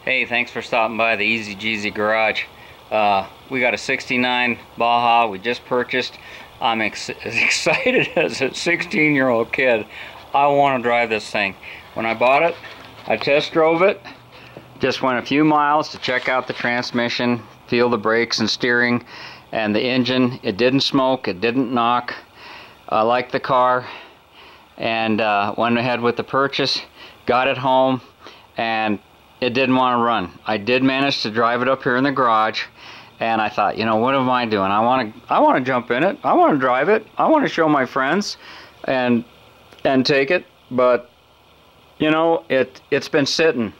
Hey, thanks for stopping by the Easy Jeezy Garage. We got a 69 Baja we just purchased. I'm as excited as a 16-year-old kid. I want to drive this thing. When I bought it, I test drove it. Just went a few miles to check out the transmission, feel the brakes and steering, and the engine. It didn't smoke, it didn't knock. I liked the car, and went ahead with the purchase. Got it home, and it didn't want to run. I did manage to drive it up here in the garage, and I thought, you know, what am I doing? I want to jump in it. I want to drive it. I want to show my friends and take it. But you know, it's been sitting,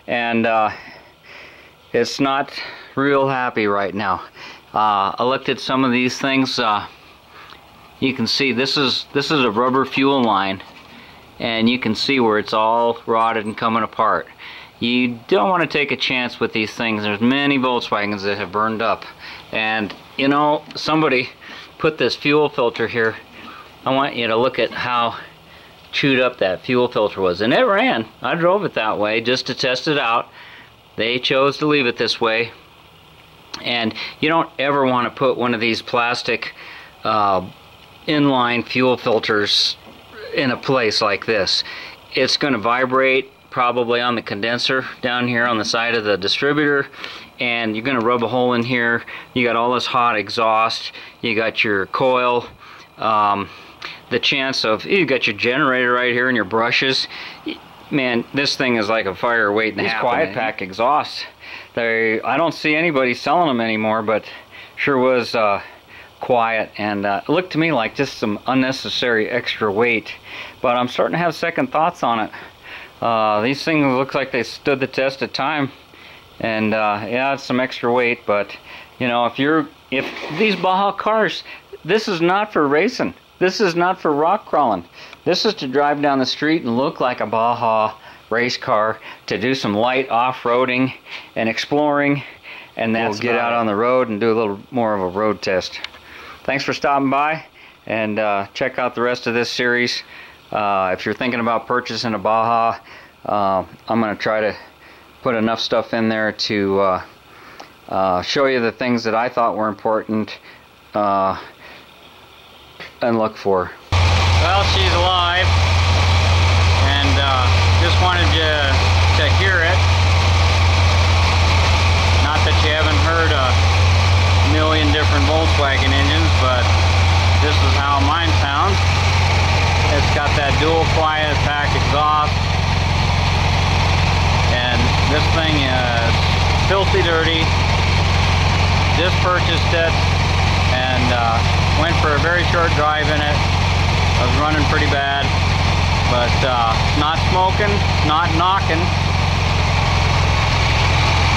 and it's not real happy right now. I looked at some of these things. You can see this is a rubber fuel line, and you can see where it's all rotted and coming apart. You don't want to take a chance with these things. There's many Volkswagens that have burned up, and you know, somebody put this fuel filter here. I want you to look at how chewed up that fuel filter was, and it ran. I drove it that way just to test it out. They chose to leave it this way, and you don't ever want to put one of these plastic inline fuel filters in a place like this. It's going to vibrate probably on the condenser down here on the side of the distributor, and you're going to rub a hole in here. You got all this hot exhaust, you got your coil, the chance of, you got your generator right here and your brushes. Man, this thing is like a fire waiting to happen. These quiet pack exhausts, I don't see anybody selling them anymore, but sure was quiet, and it looked to me like just some unnecessary extra weight. But I'm starting to have second thoughts on it. These things look like they stood the test of time, and yeah, it's some extra weight. But you know, if these Baja cars, this is not for racing. This is not for rock crawling. This is to drive down the street and look like a Baja race car, to do some light off-roading and exploring, and then we'll get out on the road and do a little more of a road test. Thanks for stopping by, and check out the rest of this series. If you're thinking about purchasing a Baja, I'm going to try to put enough stuff in there to show you the things that I thought were important and look for. Well, she's alive, and just wanted you to hear it. Not that you haven't heard a million different Volkswagen engines, but this is how mine sounds. It's got that dual quiet pack exhaust, and this thing is filthy dirty. Just purchased it, and went for a very short drive in it. I was running pretty bad, but not smoking, not knocking.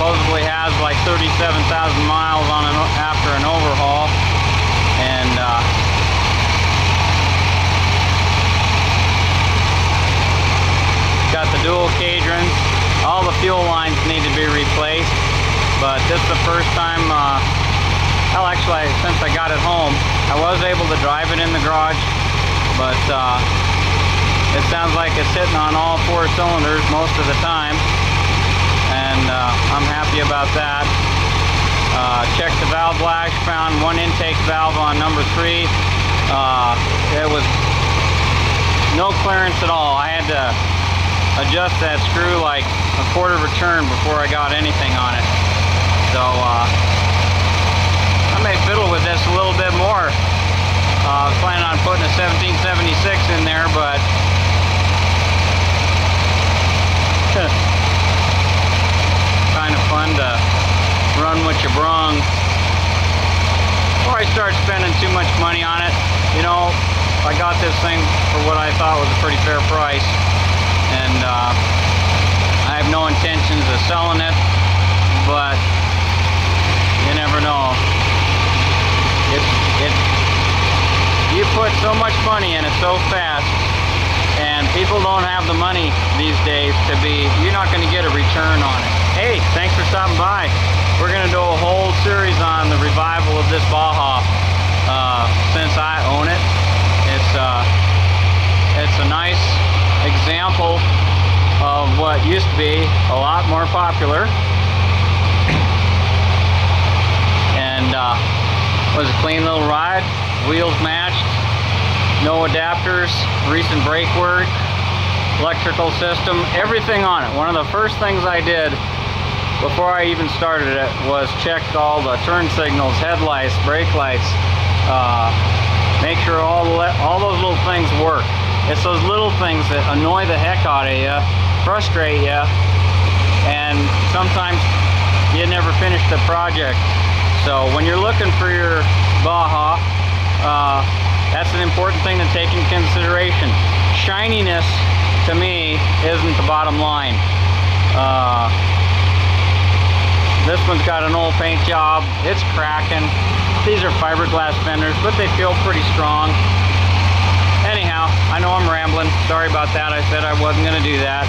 Supposedly has like 37,000 miles on after an overhaul, and got the dual cadrons. All the fuel lines need to be replaced, but this is the first time, well, actually, since I got it home, I was able to drive it in the garage, but it sounds like it's hitting on all four cylinders most of the time, and I'm happy about that. Checked the valve flash, found one intake valve on number 3. It was no clearance at all. I had to adjust that screw like a quarter of a turn before I got anything on it. So I may fiddle with this a little bit more. I was planning on putting a 1776 in there, but kind of fun to run what you brung. Before I start spending too much money on it, you know, I got this thing for what I thought was a pretty fair price, and I have no intentions of selling it, but you never know. You put so much money in it so fast, and people don't have the money these days you're not going to get a return on it. Hey, thanks for stopping by. We're going to do a whole series on the revival of this Baja since I own it. It's a nice example of what used to be a lot more popular. And was a clean little ride, wheels matched, no adapters, recent brake work, electrical system, everything on it. One of the first things I did before I even started it was check all the turn signals, headlights, brake lights, make sure all those little things work. It's those little things that annoy the heck out of you, frustrate you, and sometimes you never finish the project. So when you're looking for your Baja, that's an important thing to take into consideration. Shininess, to me, isn't the bottom line. This one's got an old paint job. It's cracking. These are fiberglass fenders, but they feel pretty strong. Anyhow, I know I'm rambling. Sorry about that. I said I wasn't going to do that.